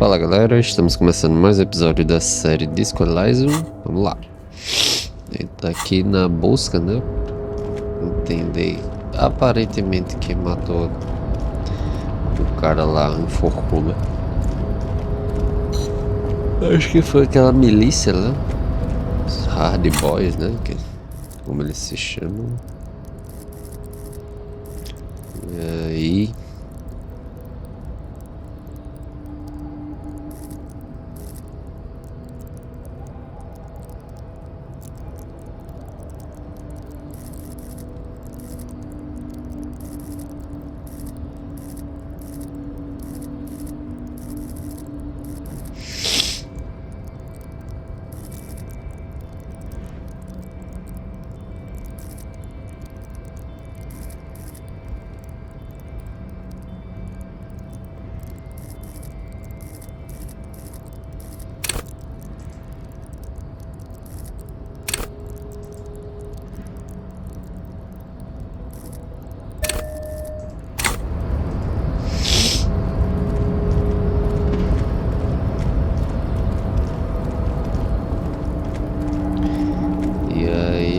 Fala galera, estamos começando mais um episódio da série Disco Elysium. Vamos lá. Ele tá aqui na busca, né? Entender aparentemente quem matou o cara lá, enforcou, né? Acho que foi aquela milícia lá, os Hard Boys, né? Como eles se chamam. E aí...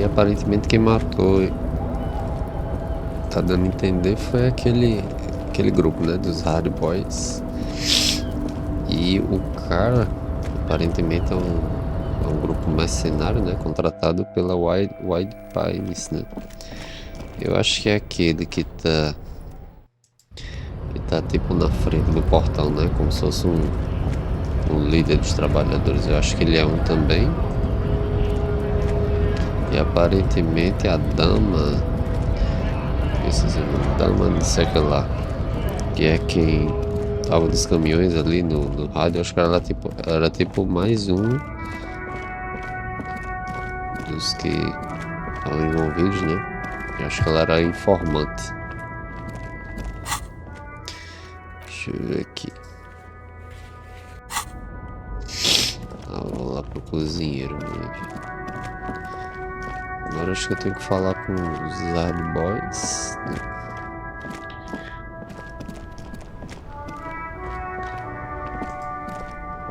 Aparentemente quem matou, tá dando a entender, foi aquele grupo, né, dos Hard Boys. E o cara, aparentemente é um grupo mercenário, né, contratado pela White Pines, né. Eu acho que é aquele que tá tipo na frente do portão, né, como se fosse um líder dos trabalhadores. Eu acho que ele é um também. E aparentemente a dama, dama não sei o que lá, que é quem tava nos caminhões ali no rádio, acho que ela era tipo mais um dos que estavam envolvidos, né? Eu acho que ela era informante. Deixa eu ver aqui. Vou lá pro cozinheiro, né? Agora acho que eu tenho que falar com os Hard Boys, né?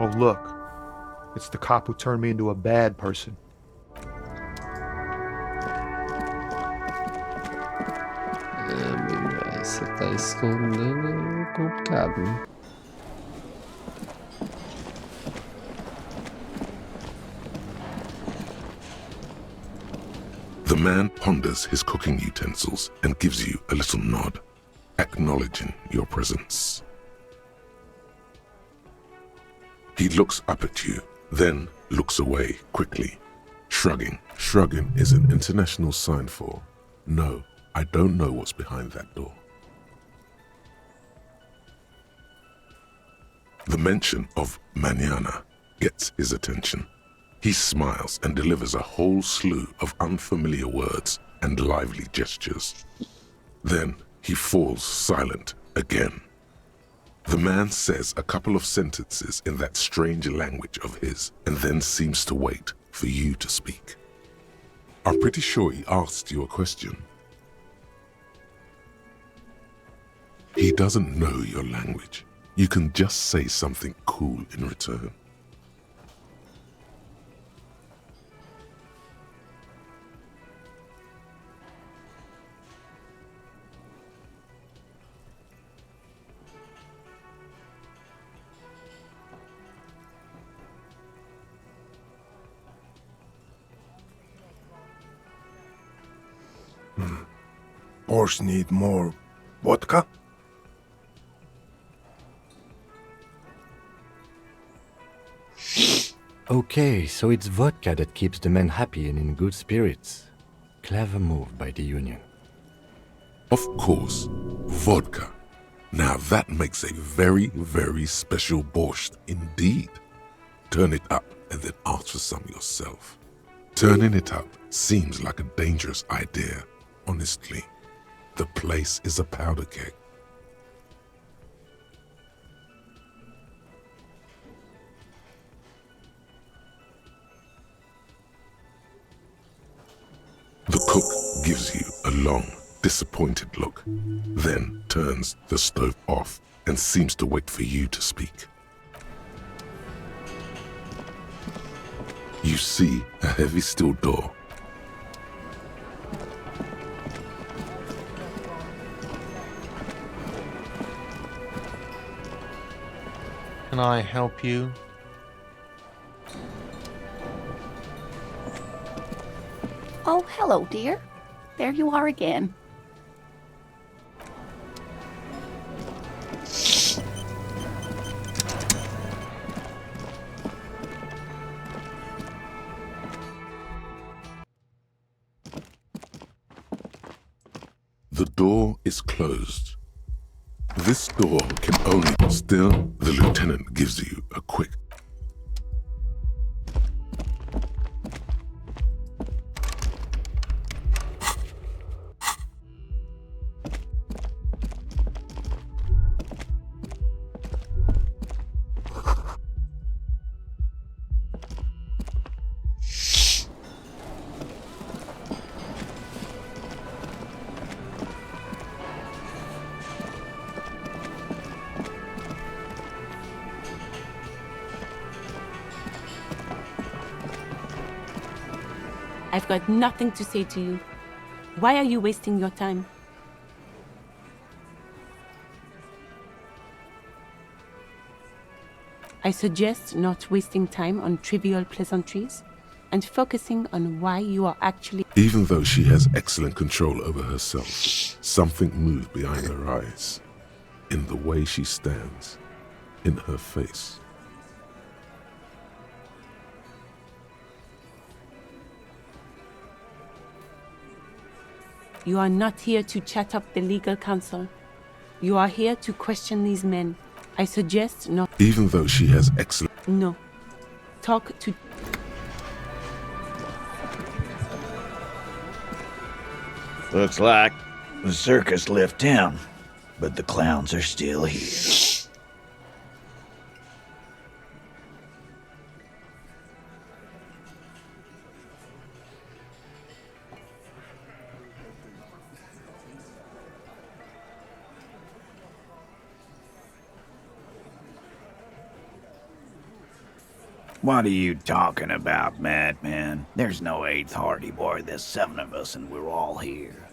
Oh look, it's the cop who turned me into a bad person. Mas você tá escondendo, é complicado, né? The man ponders his cooking utensils and gives you a little nod, acknowledging your presence. He looks up at you, then looks away quickly, shrugging. Shrugging is an international sign for, no, I don't know what's behind that door. The mention of mañana gets his attention. He smiles and delivers a whole slew of unfamiliar words and lively gestures. Then he falls silent again. The man says a couple of sentences in that strange language of his and then seems to wait for you to speak. I'm pretty sure he asked you a question. He doesn't know your language. You can just say something cool in return. Horse need more vodka? Okay, so it's vodka that keeps the men happy and in good spirits. Clever move by the Union. Of course, vodka. Now that makes a very, very special borscht indeed. Turn it up and then ask for some yourself. Turning it up seems like a dangerous idea, honestly. The place is a powder keg. The cook gives you a long, disappointed look, then turns the stove off and seems to wait for you to speak. You see a heavy steel door. Can I help you? Oh, hello, dear. There you are again. The door is closed. This door can only... Still, the lieutenant gives you a quick... I've got nothing to say to you. Why are you wasting your time? I suggest not wasting time on trivial pleasantries and focusing on why you are actually... Even though she has excellent control over herself, something moved behind her eyes. In the way she stands. In her face. You are not here to chat up the legal counsel. You are here to question these men. I suggest not... Even though she has excellent... No. Talk to... Looks like the circus left town, but the clowns are still here. What are you talking about, madman? There's no 8th Hardy Boy. There's 7 of us and we're all here.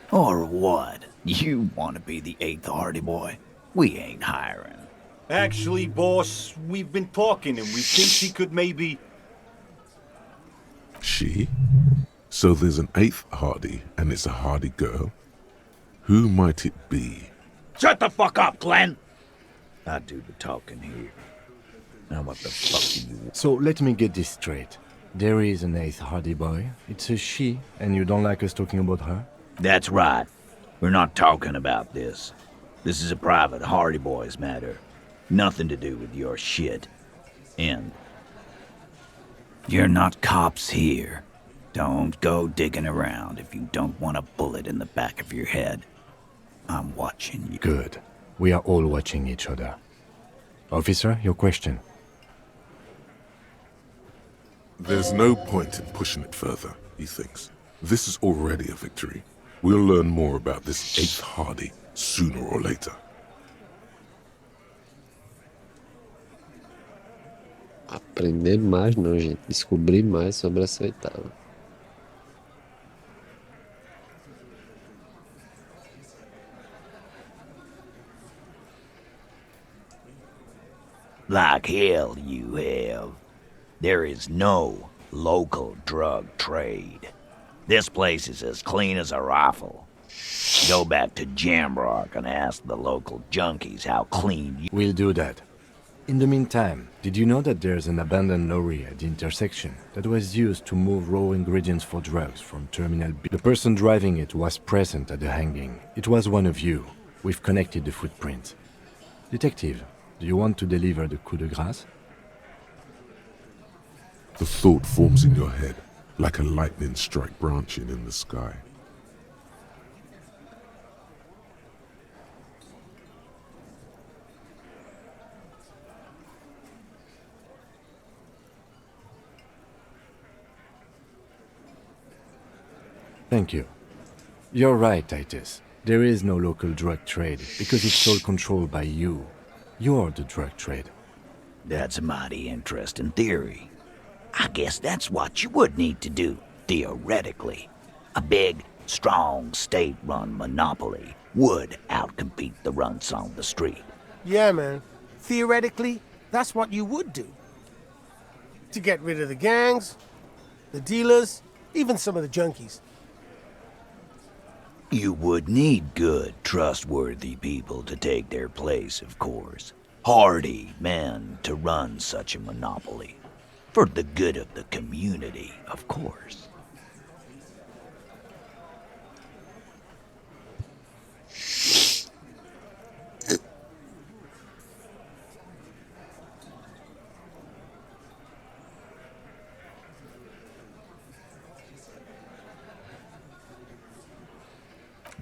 Or what? You want to be the 8th Hardy Boy? We ain't hiring. Actually, boss, we've been talking and we think she could maybe... She? So there's an 8th Hardy and it's a Hardy girl? Who might it be? Shut the fuck up, Glenn! I do the talking here. Now what the fuck do you want? So let me get this straight. There is an 8th Hardy Boy. It's a she, and you don't like us talking about her? That's right. We're not talking about this. This is a private Hardy Boys matter. Nothing to do with your shit. And you're not cops here. Don't go digging around if you don't want a bullet in the back of your head. I'm watching you. Good. We are all watching each other. Officer, your question. There's no point in pushing it further, he thinks. This is already a victory. We'll learn more about this 8th Hardy sooner or later. Aprender mais não, gente. Descobrir mais sobre essa oitava. Like hell you have. There is no local drug trade. This place is as clean as a rifle. Go back to Jamrock and ask the local junkies how clean you... We'll do that. In the meantime, did you know that there's an abandoned lorry at the intersection that was used to move raw ingredients for drugs from Terminal B? The person driving it was present at the hanging. It was one of you. We've connected the footprint. Detective, do you want to deliver the coup de grâce? The thought forms in your head, like a lightning strike branching in the sky. Thank you. You're right, Titus. There is no local drug trade, because it's all controlled by you. You're the drug trade. That's a mighty interesting theory. I guess that's what you would need to do, theoretically. A big, strong, state-run monopoly would outcompete the runts on the street. Yeah, man. Theoretically, that's what you would do. To get rid of the gangs, the dealers, even some of the junkies. You would need good, trustworthy people to take their place, of course. Hardy men to run such a monopoly. For the good of the community, of course.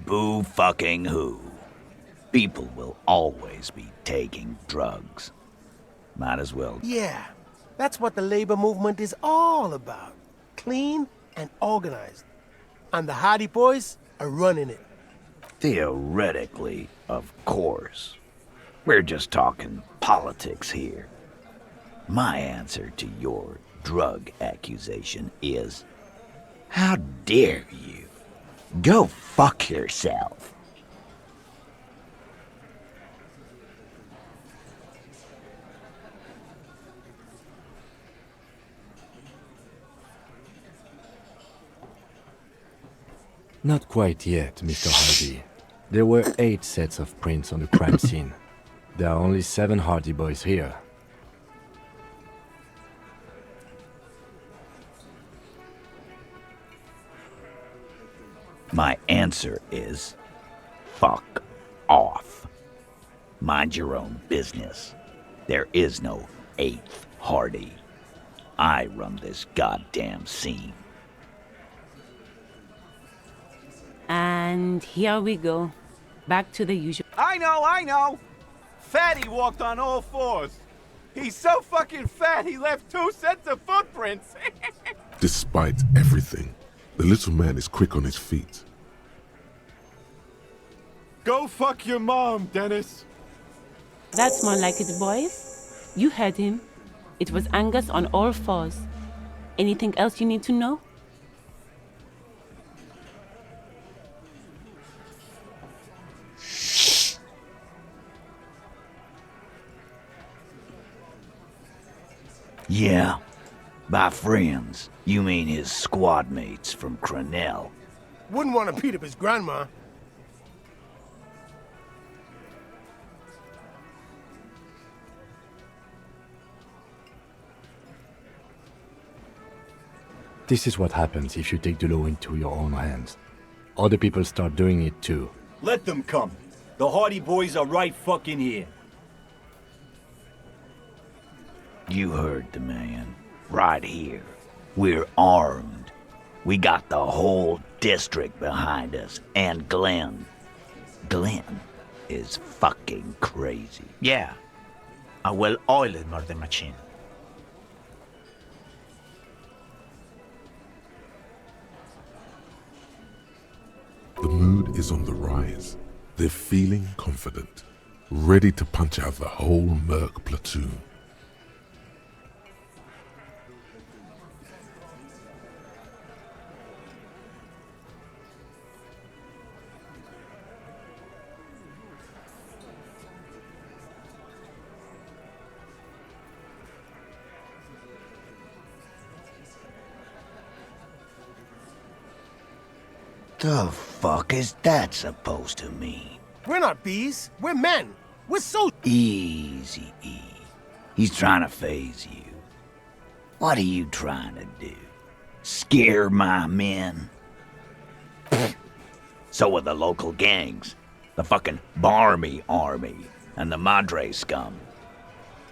Boo fucking who? People will always be taking drugs. Might as well. Yeah, that's what the labor movement is all about. Clean and organized. And the Hardy Boys are running it. Theoretically, of course. We're just talking politics here. My answer to your drug accusation is, how dare you? Go fuck yourself. Not quite yet, Mr. Hardy. There were 8 sets of prints on the crime scene. There are only 7 Hardy Boys here. My answer is, fuck off. Mind your own business. There is no 8th Hardy. I run this goddamn scene. And here we go. Back to the usual. I know! Fatty walked on all 4s. He's so fucking fat he left 2 sets of footprints. Despite everything, the little man is quick on his feet. Go fuck your mom, Dennis. That's more like it, boys. You heard him. It was Angus on all 4s. Anything else you need to know? Yeah. By friends, you mean his squad mates from Cranel. Wouldn't want to beat up his grandma. This is what happens if you take the law into your own hands. Other people start doing it too. Let them come. The Hardy Boys are right fucking here. You heard the man. Right here. We're armed. We got the whole district behind us. And Glenn. Glenn is fucking crazy. Yeah. A well-oiled murder machine. The mood is on the rise. They're feeling confident, ready to punch out the whole Merc platoon. The fuck is that supposed to mean? We're not bees. We're men. We're so... Easy, E. He's trying to phase you. What are you trying to do? Scare my men? So are the local gangs. The fucking Barmy Army and the Madre scum.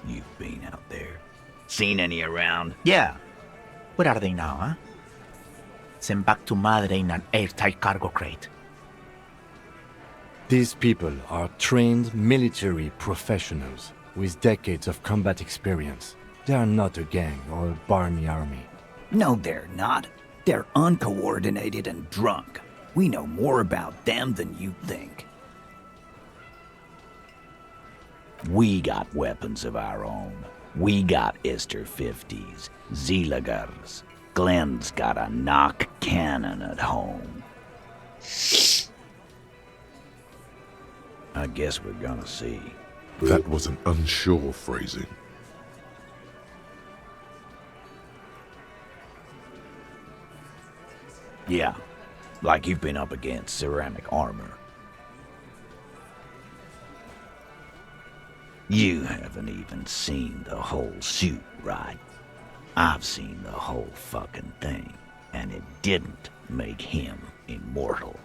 You've been out there. Seen any around? Yeah. Where are they now, huh? Sent back to Madre in an airtight cargo crate. These people are trained military professionals with decades of combat experience. They are not a gang or a barmy army. No, they're not. They're uncoordinated and drunk. We know more about them than you think. We got weapons of our own. We got Easter 50s, Zeelagers. Glenn's got a knock cannon at home. I guess we're gonna see. That was an unsure phrasing. Yeah, like you've been up against ceramic armor. You haven't even seen the whole suit, right? I've seen the whole fucking thing, and it didn't make him immortal.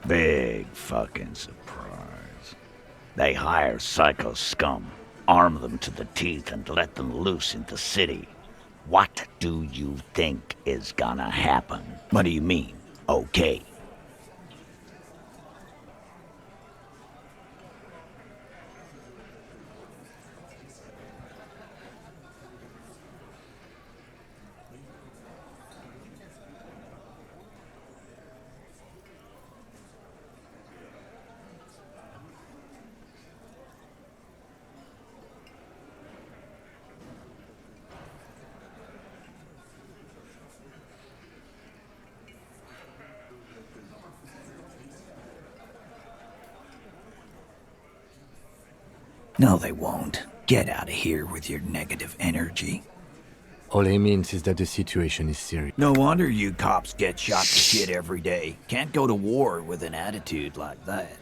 Big fucking surprise. They hire psycho scum, arm them to the teeth, and let them loose in the city. What do you think is gonna happen? What do you mean, okay? No, they won't. Get out of here with your negative energy. All he means is that the situation is serious. No wonder you cops get shot to shit every day. Can't go to war with an attitude like that.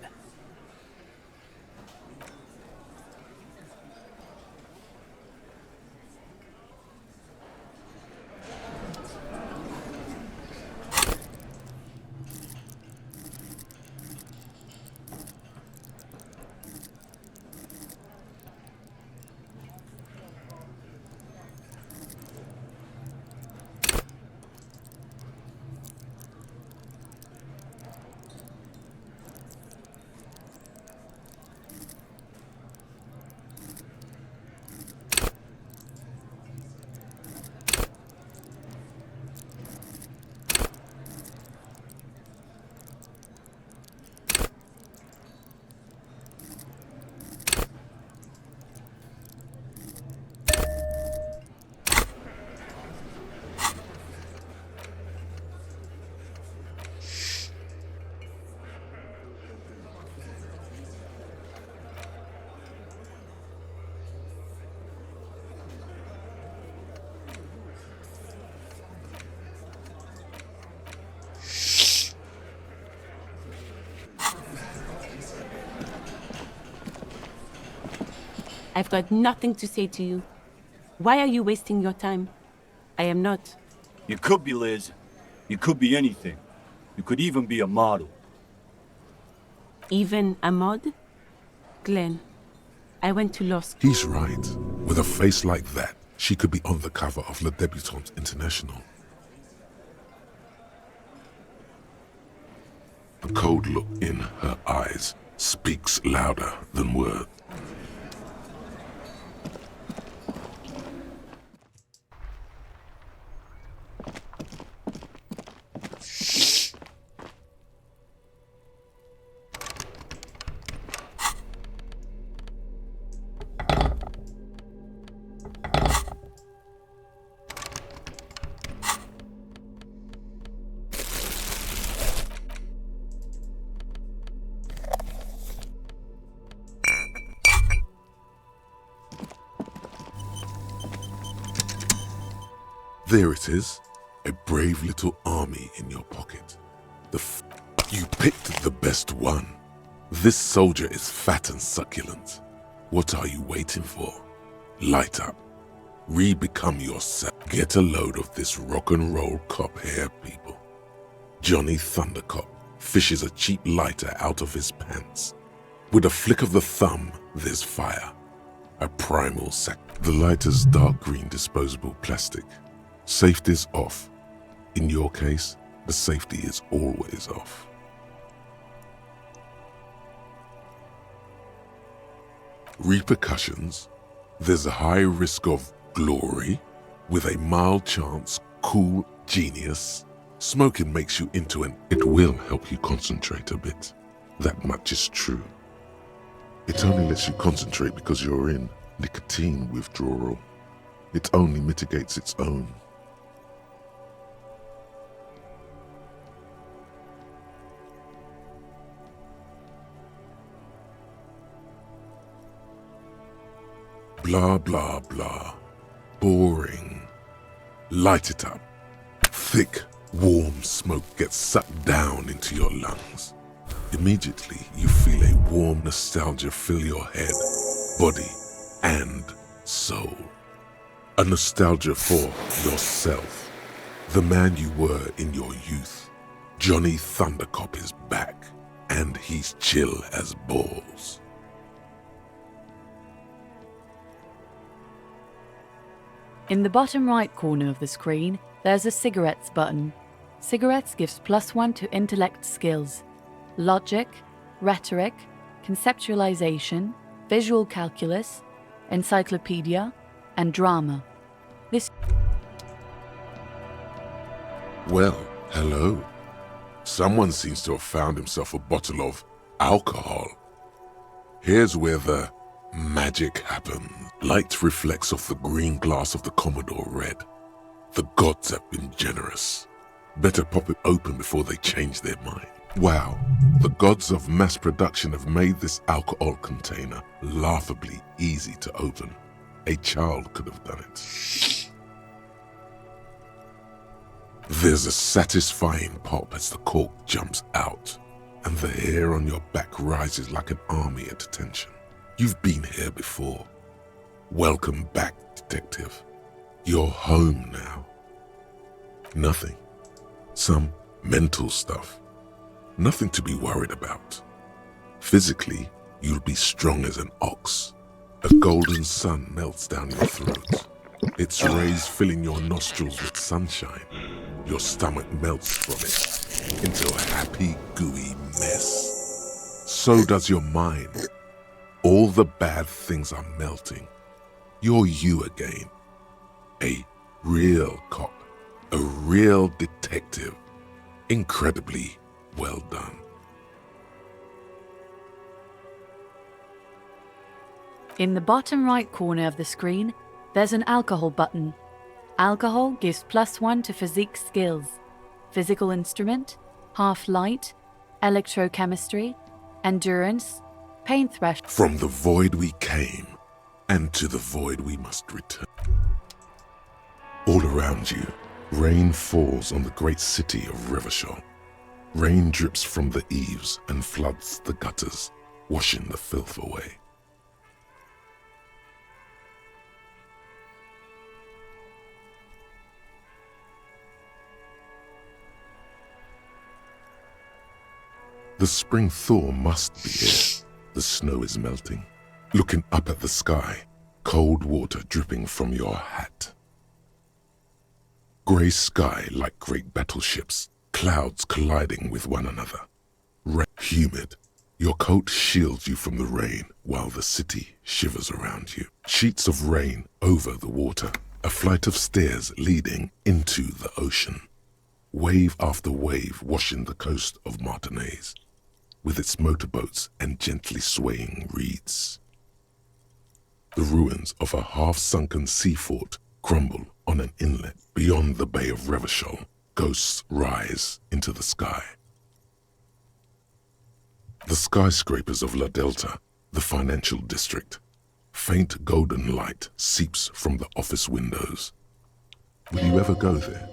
I've got nothing to say to you. Why are you wasting your time? I am not. You could be, Liz. You could be anything. You could even be a model. Even a mod? Glenn, I went to law school. He's right. With a face like that, she could be on the cover of Le Debutante International. The cold look in her eyes speaks louder than words. There it is, a brave little army in your pocket. You picked the best one. This soldier is fat and succulent. What are you waiting for? Light up. Re-become yourself. Get a load of this rock and roll cop hair, people. Johnny Thundercop fishes a cheap lighter out of his pants. With a flick of the thumb, there's fire. A primal sac. The lighter's dark green disposable plastic. Safety's off. In your case, the safety is always off. Repercussions. There's a high risk of glory, with a mild chance, cool genius. Smoking makes you into an... It will help you concentrate a bit. That much is true. It only lets you concentrate because you're in. nicotine withdrawal. It only mitigates its own. Blah, blah, blah. Boring. Light it up. Thick, warm smoke gets sucked down into your lungs. Immediately, you feel a warm nostalgia fill your head, body, and soul. A nostalgia for yourself, the man you were in your youth. Johnny Thundercop is back, and he's chill as balls. In the bottom right corner of the screen, there's a cigarettes button. Cigarettes gives +1 to intellect skills, logic, rhetoric, conceptualization, visual calculus, encyclopedia, and drama. This. Well, hello. Someone seems to have found himself a bottle of alcohol. Here's where the magic happens. Light reflects off the green glass of the Commodore Red. The gods have been generous. Better pop it open before they change their mind. Wow, the gods of mass production have made this alcohol container laughably easy to open. A child could have done it. There's a satisfying pop as the cork jumps out, and the hair on your back rises like an army at attention. You've been here before. Welcome back, detective. You're home now. Nothing. Some mental stuff. Nothing to be worried about. Physically, you'll be strong as an ox. A golden sun melts down your throat. Its rays filling your nostrils with sunshine. Your stomach melts from it into a happy, gooey mess. So does your mind. All the bad things are melting. You're you again. A real cop. A real detective. Incredibly well done. In the bottom right corner of the screen, there's an alcohol button. Alcohol gives +1 to physique skills, physical instrument, half-light, electrochemistry, endurance, pain threshold. From the void we came, and to the void we must return. All around you, rain falls on the great city of Revachol. Rain drips from the eaves and floods the gutters, washing the filth away. The spring thaw must be here. The snow is melting. Looking up at the sky, cold water dripping from your hat. Grey sky like great battleships, clouds colliding with one another. Humid. Your coat shields you from the rain while the city shivers around you. Sheets of rain over the water, a flight of stairs leading into the ocean. Wave after wave washing the coast of Martinaise, with its motorboats and gently swaying reeds. The ruins of a half-sunken sea fort crumble on an inlet beyond the Bay of Revachol. Ghosts rise into the sky. The skyscrapers of La Delta, the financial district. Faint golden light seeps from the office windows. Will you ever go there?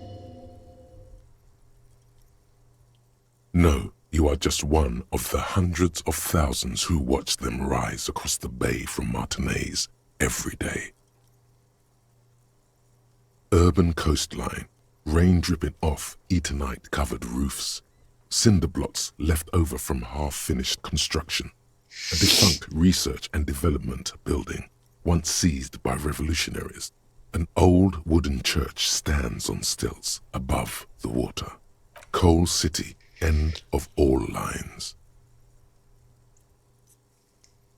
No, you are just one of the hundreds of thousands who watch them rise across the bay from Martinaise every day. Urban coastline, rain dripping off Eternite-covered roofs, cinder blocks left over from half-finished construction, a defunct research and development building once seized by revolutionaries. An old wooden church stands on stilts above the water. Coal City, end of all lines.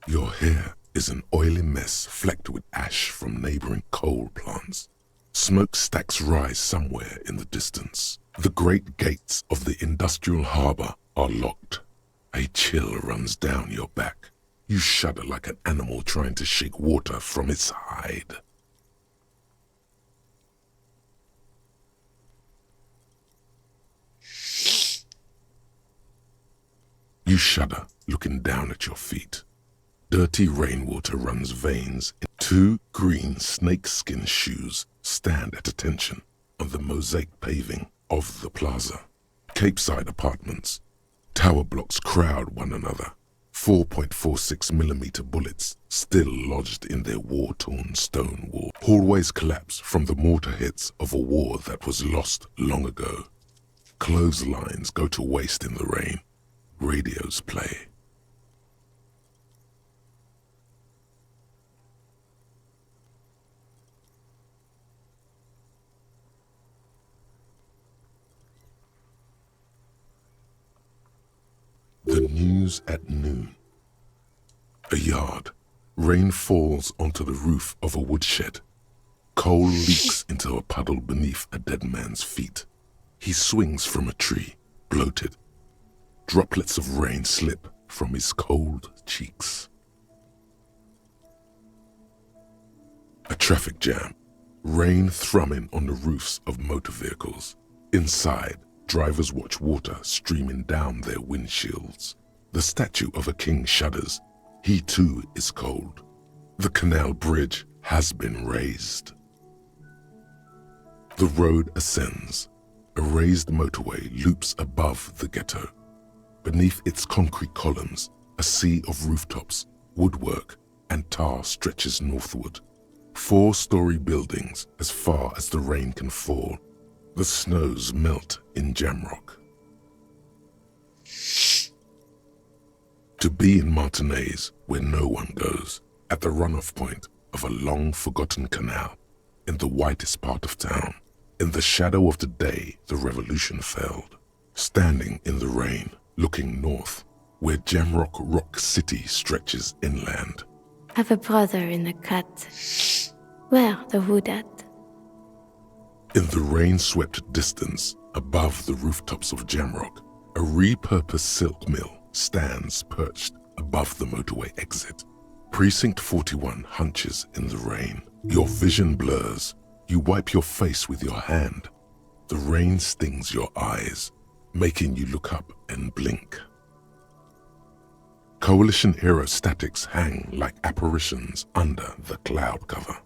Your hair is an oily mess flecked with ash from neighboring coal plants. Smokestacks rise somewhere in the distance. The great gates of the industrial harbor are locked. A chill runs down your back. You shudder like an animal trying to shake water from its hide. You shudder, looking down at your feet. Dirty rainwater runs veins. 2 green snakeskin shoes stand at attention on the mosaic paving of the plaza. Capeside apartments. Tower blocks crowd one another. 4.46mm bullets still lodged in their war-torn stone wall. Hallways collapse from the mortar hits of a war that was lost long ago. Clotheslines go to waste in the rain. Radios play. The news at noon. A yard. Rain falls onto the roof of a woodshed. Coal leaks into a puddle beneath a dead man's feet. He swings from a tree, bloated. Droplets of rain slip from his cold cheeks. A traffic jam. Rain thrumming on the roofs of motor vehicles. Inside, drivers watch water streaming down their windshields. The statue of a king shudders. He too is cold. The canal bridge has been raised. The road ascends. A raised motorway loops above the ghetto. Beneath its concrete columns, a sea of rooftops, woodwork, and tar stretches northward. 4-story buildings as far as the rain can fall. The snows melt in Jamrock. To be in Martinez, where no one goes, at the runoff point of a long-forgotten canal, in the whitest part of town, in the shadow of the day the revolution failed, standing in the rain, looking north, where Jamrock Rock City stretches inland. Have a brother in the cut. Where the wood at? In the rain-swept distance, above the rooftops of Jamrock, a repurposed silk mill stands perched above the motorway exit. Precinct 41 hunches in the rain. Your vision blurs. You wipe your face with your hand. The rain stings your eyes, making you look up and blink. Coalition aerostatics hang like apparitions under the cloud cover.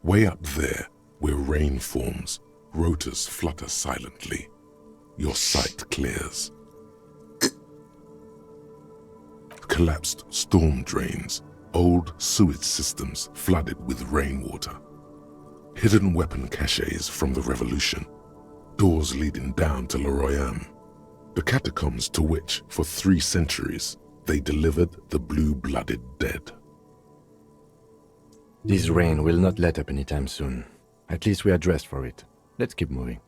Way up there, where rain forms, rotors flutter silently. Your sight clears. Collapsed storm drains, old sewage systems flooded with rainwater. Hidden weapon caches from the revolution. Doors leading down to Le Royaume. The catacombs to which, for 3 centuries, they delivered the blue-blooded dead. This rain will not let up anytime soon. At least we are dressed for it. Let's keep moving.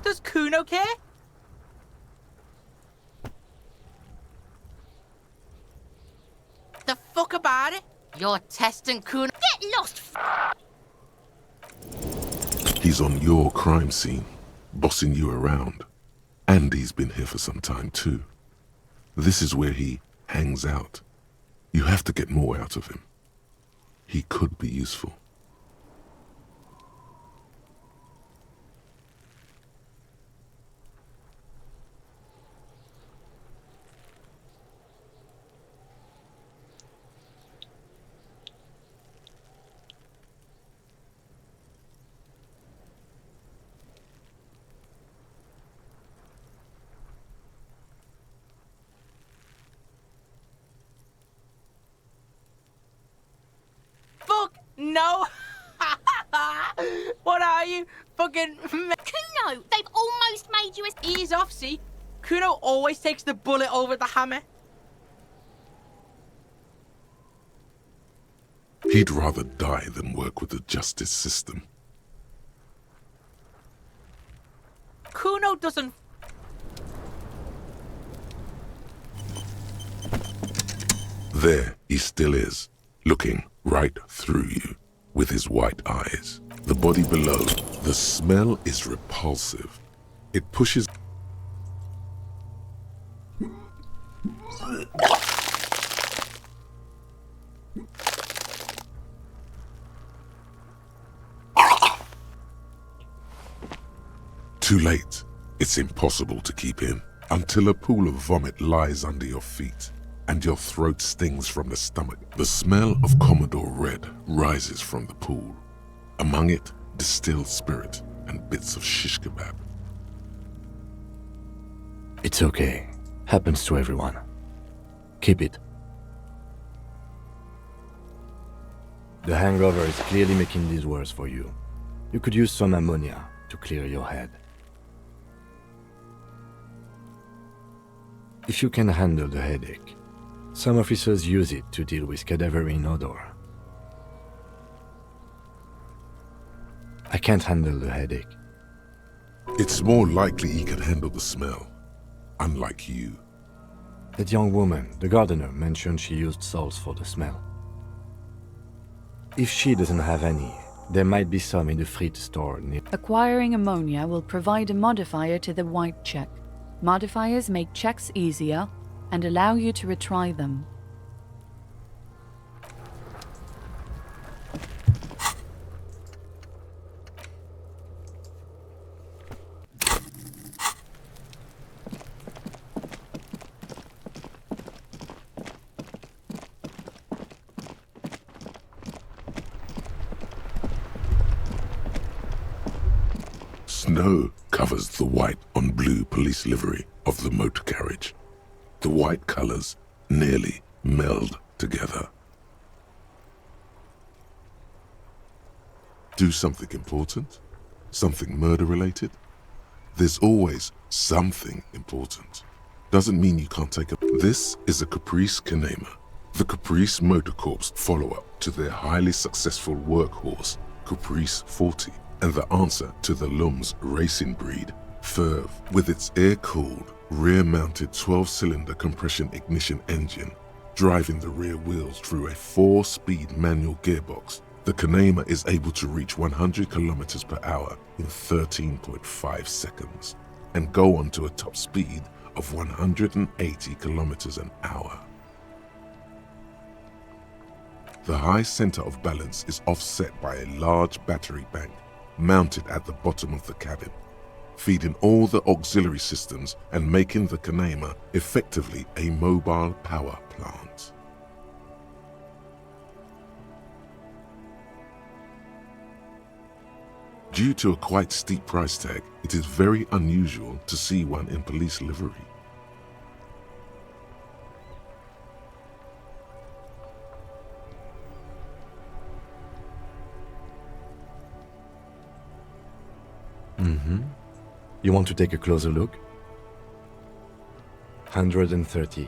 Does Kuno care? The fuck about it? You're testing Kuno. Get lost! He's on your crime scene, bossing you around. And he's been here for some time too. This is where he hangs out. You have to get more out of him. He could be useful. No! What are you? Fucking... Kuno, they've almost made you a... Ease off, see? Kuno always takes the bullet over the hammer. He'd rather die than work with the justice system. Kuno doesn't... There he still is, looking right through you with his white eyes. The body below, the smell is repulsive. It pushes... Too late. It's impossible to keep in until a pool of vomit lies under your feet and your throat stings from the stomach. The smell of Commodore Red rises from the pool. Among it, distilled spirit and bits of shish kebab. It's okay. Happens to everyone. Keep it. The hangover is clearly making these worse for you. You could use some ammonia to clear your head. If you can handle the headache, some officers use it to deal with cadaverine odor. I can't handle the headache. It's more likely he can handle the smell, unlike you. That young woman, the gardener, mentioned she used salts for the smell. If she doesn't have any, there might be some in the fridge store near. Acquiring ammonia will provide a modifier to the white check. Modifiers make checks easier and allow you to retry them. Snow covers the white on blue police livery of the motor carriage. The white colors nearly meld together. Do something important? Something murder-related? There's always something important. Doesn't mean you can't take a... This is a Caprice Canema, the Caprice Motor Corps follow-up to their highly successful workhorse, Caprice 40, and the answer to the Lum's racing breed, Ferv, with its air-cooled, rear-mounted 12-cylinder compression ignition engine, driving the rear wheels through a 4-speed manual gearbox. The Canema is able to reach 100 kilometers per hour in 13.5 seconds and go on to a top speed of 180 kilometers an hour. The high center of balance is offset by a large battery bank mounted at the bottom of the cabin, feeding all the auxiliary systems and making the Canema effectively a mobile power plant. Due to a quite steep price tag, it is very unusual to see one in police livery. You want to take a closer look? 130.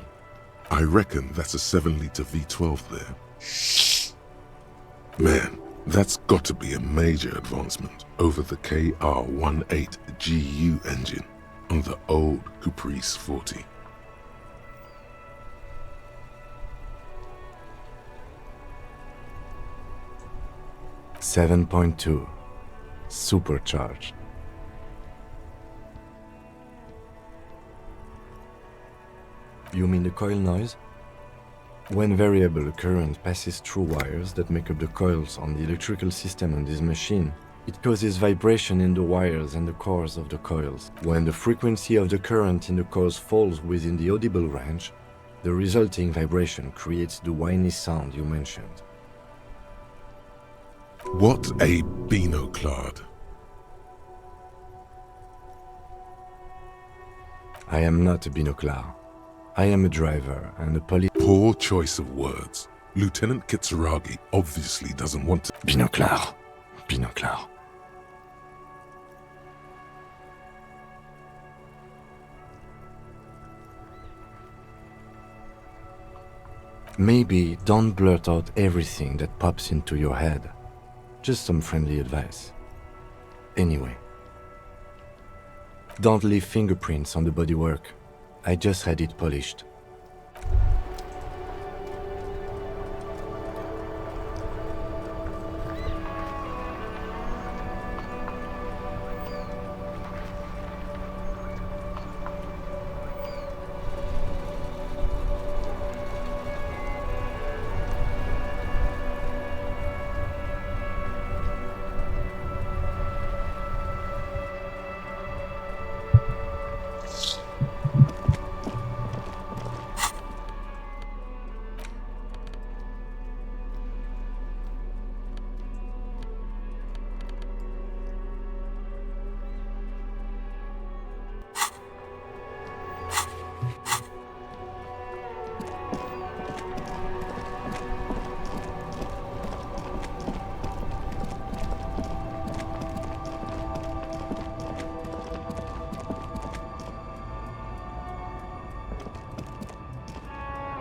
I reckon that's a 7-liter V12 there. Man, that's got to be a major advancement over the KR18GU engine on the old Caprice 40. $7.2. supercharged. You mean the coil noise? When variable current passes through wires that make up the coils on the electrical system on this machine, it causes vibration in the wires and the cores of the coils. When the frequency of the current in the coils falls within the audible range, the resulting vibration creates the whiny sound you mentioned. What a binoclard. I am not a binoclar. I am a driver and a police. Poor choice of words. Lieutenant Kitsuragi obviously doesn't want to. Binoclar. Binoclar. Maybe don't blurt out everything that pops into your head. Just some friendly advice. Anyway, don't leave fingerprints on the bodywork. I just had it polished.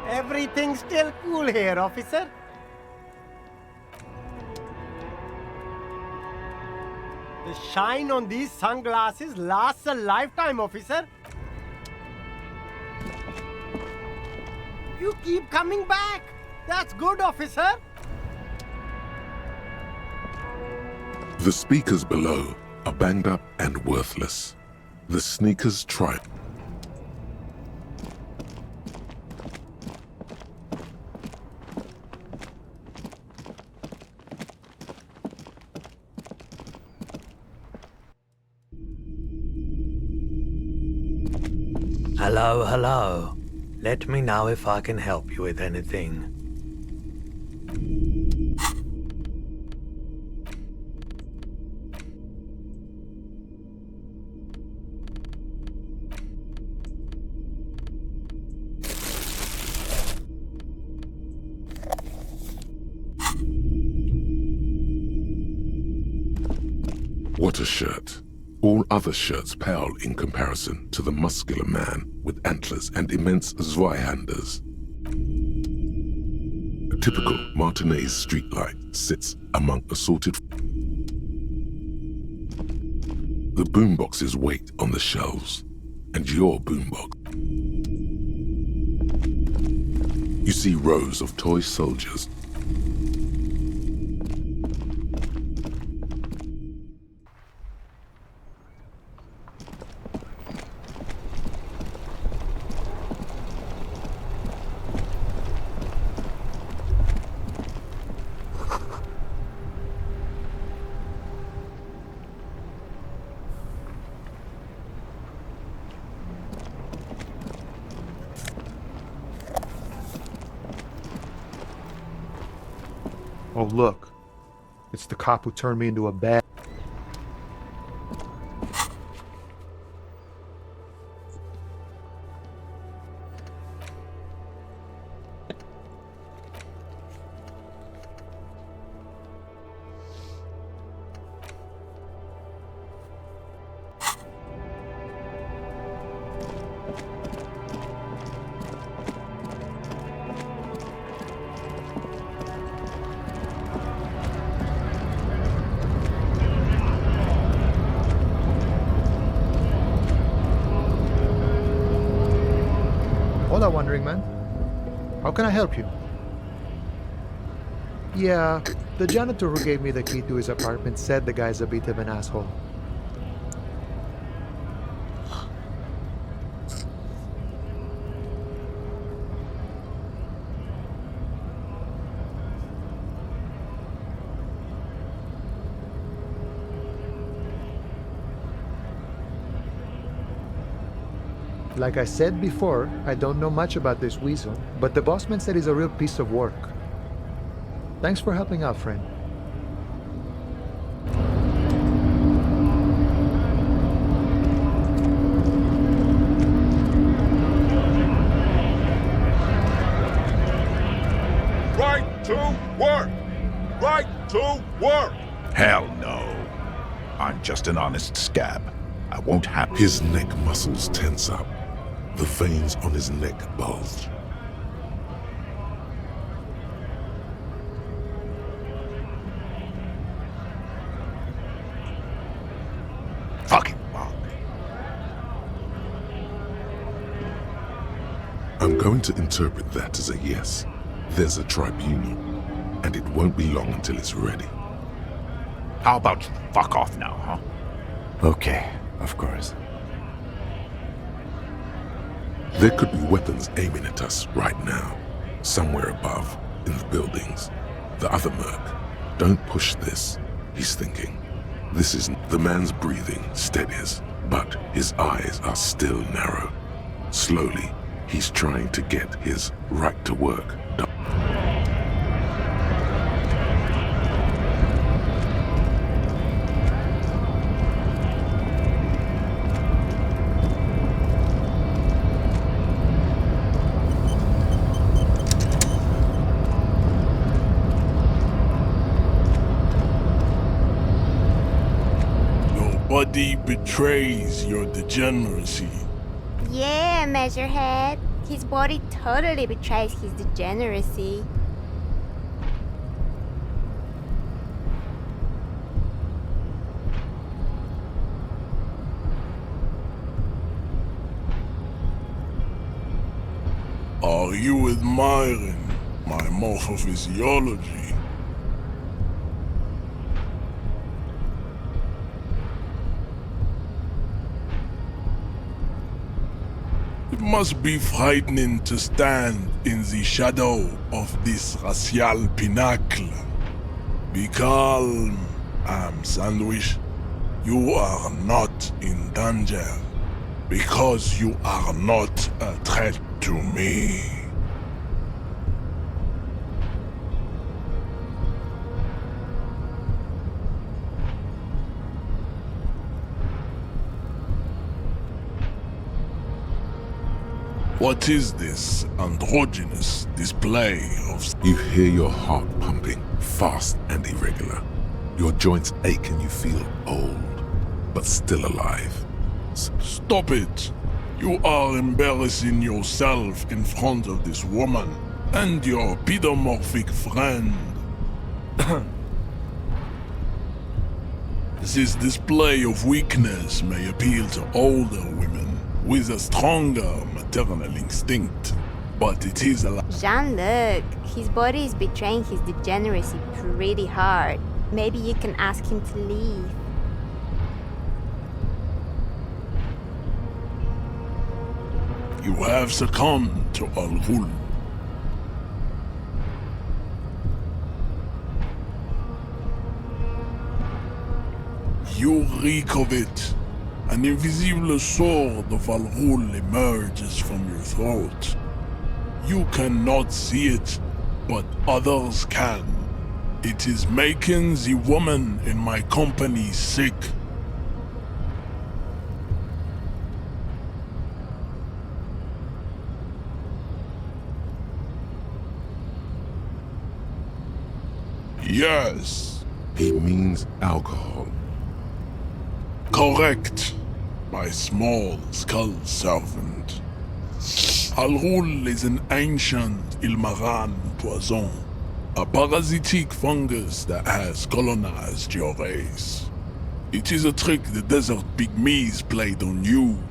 Everything's still cool here, officer. The shine on these sunglasses lasts a lifetime, officer. You keep coming back. That's good, officer. The speakers below are banged up and worthless. The sneakers tried. Hello, hello. Let me know if I can help you with anything. What a shirt. All other shirts pale in comparison to the muscular man with antlers and immense Zweihanders. A typical Martinez streetlight sits among assorted. The boomboxes wait on the shelves, and your boombox. You see rows of toy soldiers. Oh, look. It's the cop who turned me into a bad... Hola, Wandering Man. How can I help you? Yeah, the janitor who gave me the key to his apartment said the guy's a bit of an asshole. Like I said before, I don't know much about this weasel, but the bossman said he's a real piece of work. Thanks for helping out, friend. Right to work! Right to work! Hell no. I'm just an honest scab. I won't have... His neck muscles tense up. The veins on his neck bulge. Fucking fuck. I'm going to interpret that as a yes. There's a tribunal, and it won't be long until it's ready. How about you fuck off now, huh? Okay, of course. There could be weapons aiming at us right now, somewhere above, in the buildings. The other merc. Don't push this, he's thinking. This isn't... The man's breathing steadies, but his eyes are still narrow. Slowly, he's trying to get his right to work done. Body betrays your degeneracy. Yeah, Measurehead. His body totally betrays his degeneracy. Are you admiring my morphophysiology? It must be frightening to stand in the shadow of this racial pinnacle. Be calm, Sandwich. You are not in danger, because you are not a threat to me. What is this androgynous display of... You hear your heart pumping, fast and irregular. Your joints ache and you feel old, but still alive. Stop it! You are embarrassing yourself in front of this woman and your pedomorphic friend. This display of weakness may appeal to older women with a stronger maternal instinct, but it is a... Jean-Luc, his body is betraying his degeneracy pretty hard. Maybe you can ask him to leave. You have succumbed to Al-Ghul. You reek of it. An invisible sword of Al-Ghul emerges from your throat. You cannot see it, but others can. It is making the woman in my company sick. Yes. He means alcohol. Correct. My small skull servant. Al-Ghul is an ancient Ilmaran poison, a parasitic fungus that has colonized your race. It is a trick the desert pygmies played on you,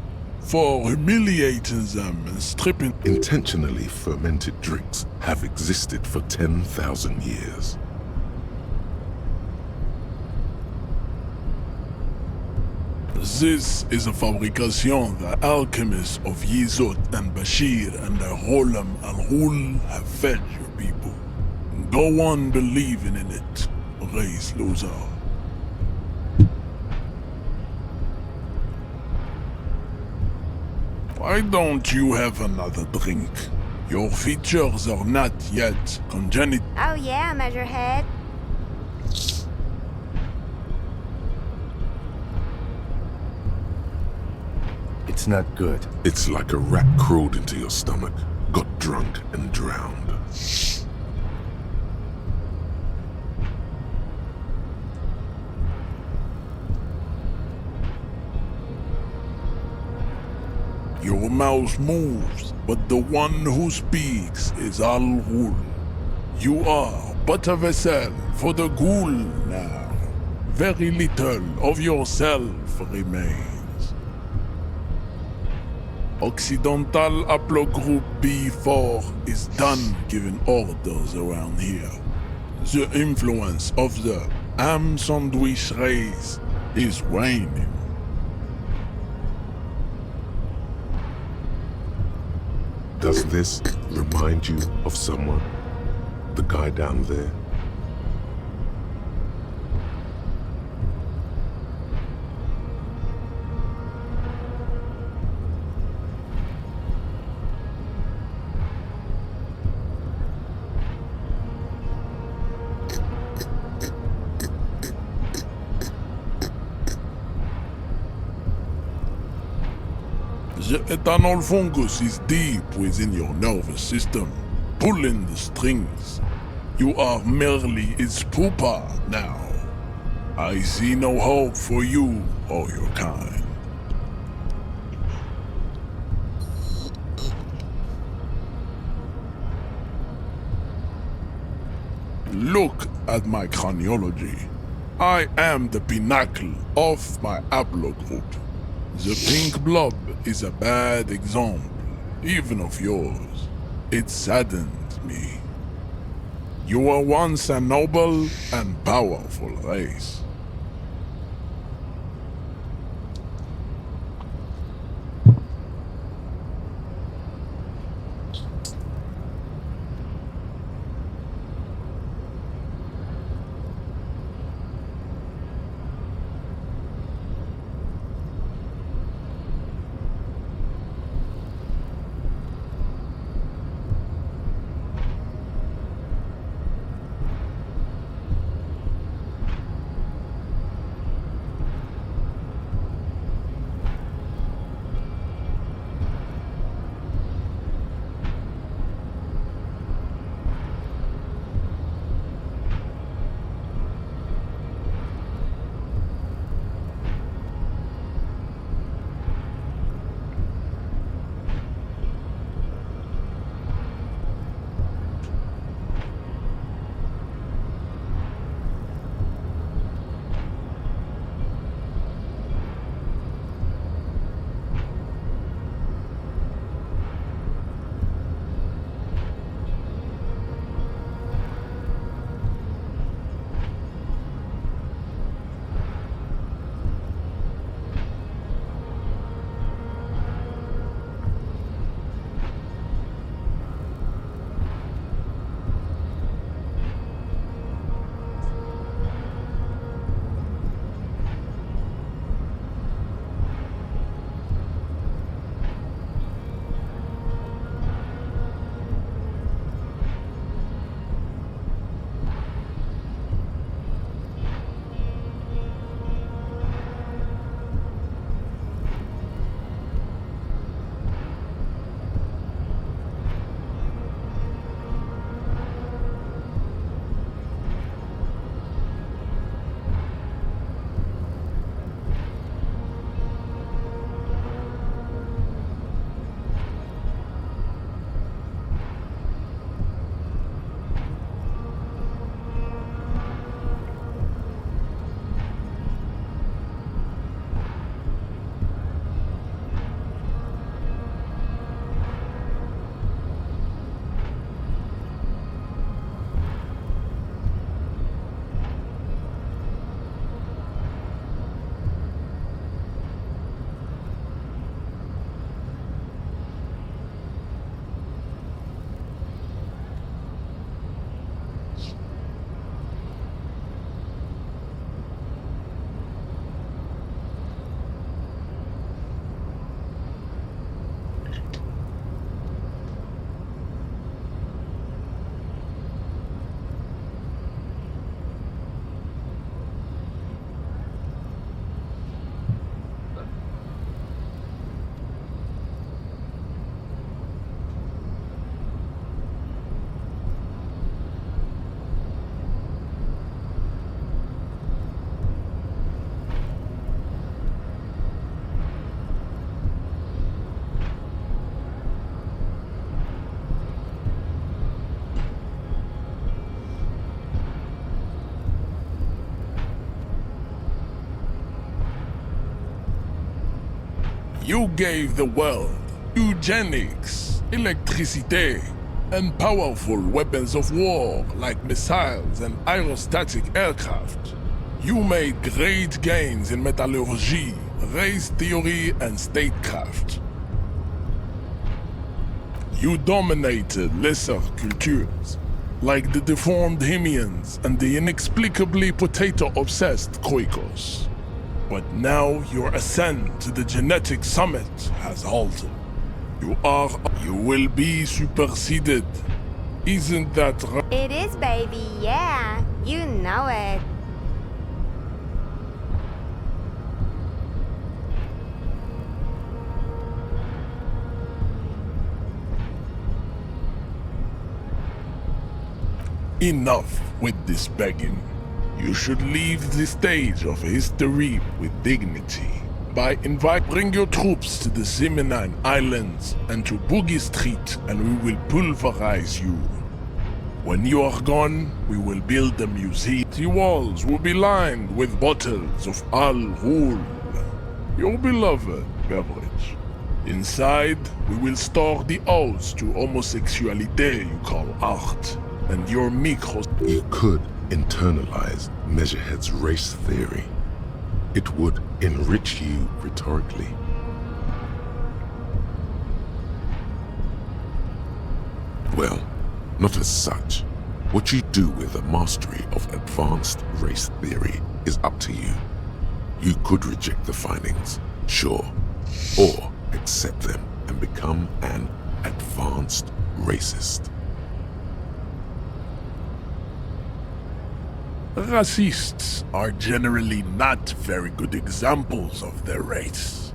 for humiliating them and stripping... Intentionally fermented drinks have existed for 10,000 years. This is a fabrication the alchemists of Yizot and Bashir and the Rolam al-Hul have fed your people. Go on believing in it, race loser. Why don't you have another drink? Your features are not yet congenital. Oh yeah, Measurehead. It's not good. It's like a rat crawled into your stomach, got drunk and drowned. Your mouth moves, but the one who speaks is Al-Ghul. You are but a vessel for the Ghul now. Very little of yourself remains. Occidental Haplogroup B4 is done giving orders around here. The influence of the ham sandwich race is waning. Does this remind you of someone? The guy down there? The ethanol fungus is deep within your nervous system, pulling the strings. You are merely its pupa now. I see no hope for you or your kind. Look at my craniology. I am the pinnacle of my haplogroup. The pink blob is a bad example, even of yours. It saddens me. You were once a noble and powerful race. You gave the world eugenics, electricity, and powerful weapons of war like missiles and aerostatic aircraft. You made great gains in metallurgy, race theory, and statecraft. You dominated lesser cultures, like the deformed Hemians and the inexplicably potato-obsessed Khoikos. But now your ascent to the genetic summit has halted. You will be superseded. Isn't that right? It is, baby, yeah. You know it. Enough with this begging. You should leave the stage of history with dignity. Bring your troops to the Simonine Islands and to Boogie Street, and we will pulverize you. When you are gone, we will build a museum. The walls will be lined with bottles of Al Ghul, your beloved beverage. Inside, we will store the odes to homosexuality you call art, and your micros. You could internalize Measurehead's race theory. It would enrich you rhetorically. Well, not as such. What you do with the mastery of advanced race theory is up to you. You could reject the findings, sure, or accept them and become an advanced racist. Racists are generally not very good examples of their race.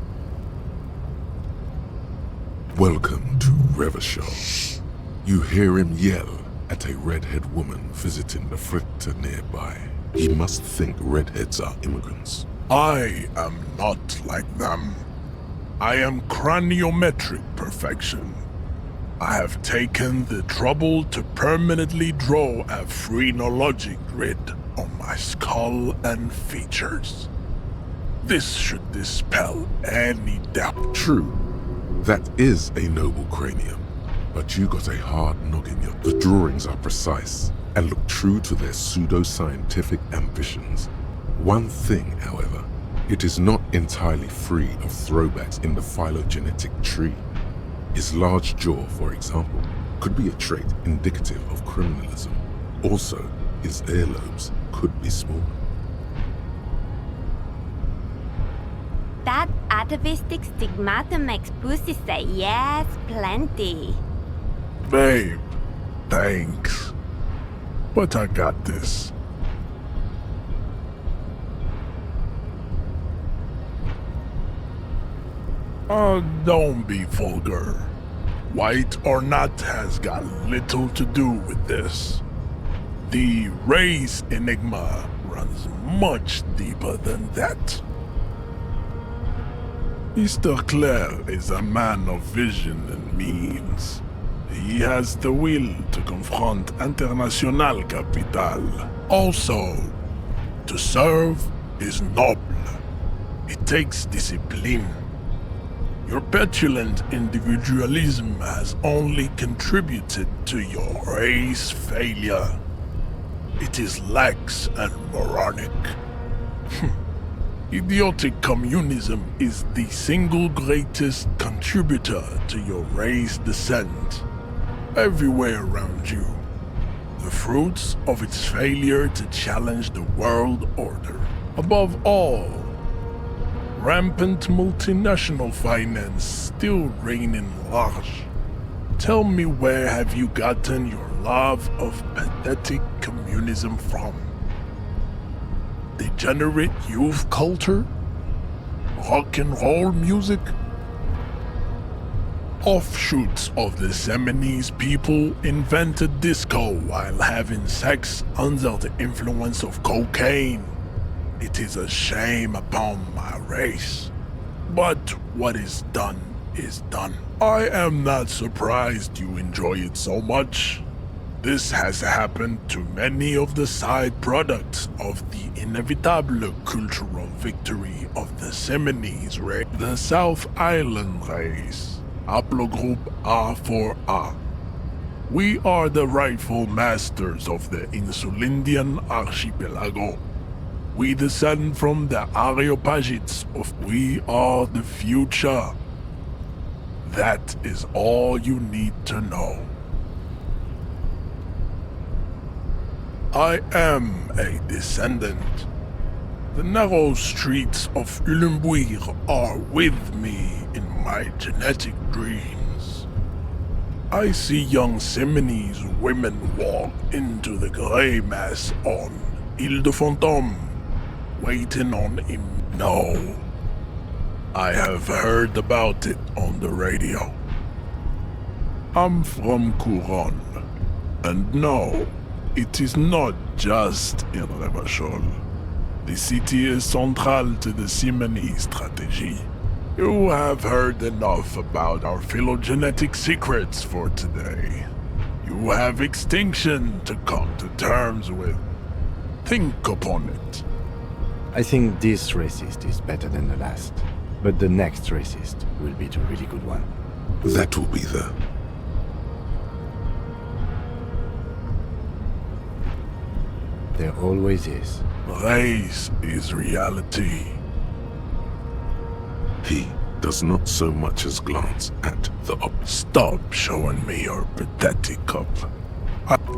Welcome to Revachol. You hear him yell at a redhead woman visiting the fritter nearby. He must think redheads are immigrants. I am not like them. I am craniometric perfection. I have taken the trouble to permanently draw a phrenologic grid on my skull and features. This should dispel any doubt. True, that is a noble cranium, but you got a hard noggin. The drawings are precise and look true to their pseudo-scientific ambitions. One thing, however, it is not entirely free of throwbacks in the phylogenetic tree. His large jaw, for example, could be a trait indicative of criminalism. Also, his earlobes could be small. That atavistic stigmatum makes pussy say yes, plenty. Babe, thanks. But I got this. Don't be vulgar. White or not has got little to do with this. The race enigma runs much deeper than that. Mr. Clare is a man of vision and means. He has the will to confront international capital. Also, to serve is noble. It takes discipline. Your petulant individualism has only contributed to your race failure. It is lax and moronic. Idiotic communism is the single greatest contributor to your race descent. Everywhere around you, the fruits of its failure to challenge the world order. Above all, rampant multinational finance still reigning large. Tell me, where have you gotten your love of pathetic communism from? Degenerate youth culture? Rock and roll music? Offshoots of the Seminese people invented disco while having sex under the influence of cocaine. It is a shame upon my race. But what is done is done. I am not surprised you enjoy it so much. This has happened to many of the side products of the inevitable cultural victory of the Seminoles race, the South Island race, haplogroup A4A. We are the rightful masters of the Insulindian archipelago. We descend from the Areopagites of we are the future. That is all you need to know. I am a descendant. The narrow streets of Ulimbuir are with me in my genetic dreams. I see young Seminoles women walk into the grey mass on Ile de Fantôme, waiting on him. No, I have heard about it on the radio. I'm from Couronne, and no, it is not just in Revachol. The city is central to the Simony strategy. You have heard enough about our phylogenetic secrets for today. You have extinction to come to terms with. Think upon it. I think this racist is better than the last, but the next racist will be the really good one. That will be the... There always is. Race is reality. He does not so much as glance at the Stop showing me your pathetic cup.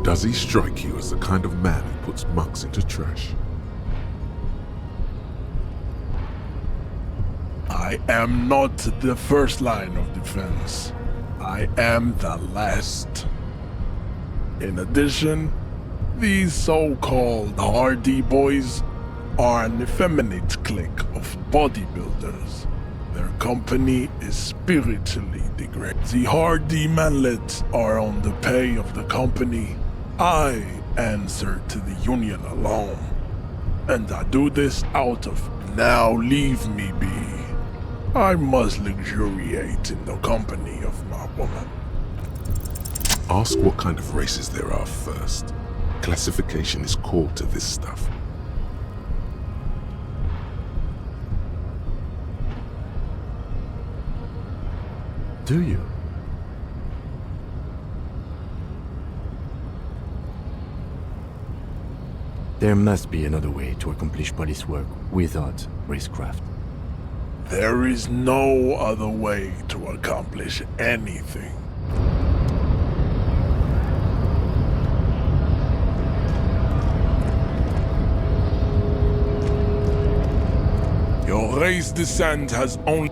Does he strike you as the kind of man who puts mugs into trash? I am not the first line of defense. I am the last. In addition, these so-called hardy boys are an effeminate clique of bodybuilders. Their company is spiritually degraded. The hardy manlets are on the pay of the company. I answer to the union alone. And I do this out of now leave me be. I must luxuriate in the company of my woman. Ask what kind of races there are first. Classification is core to this stuff. Do you? There must be another way to accomplish police work without racecraft. There is no other way to accomplish anything. Your race descent has only...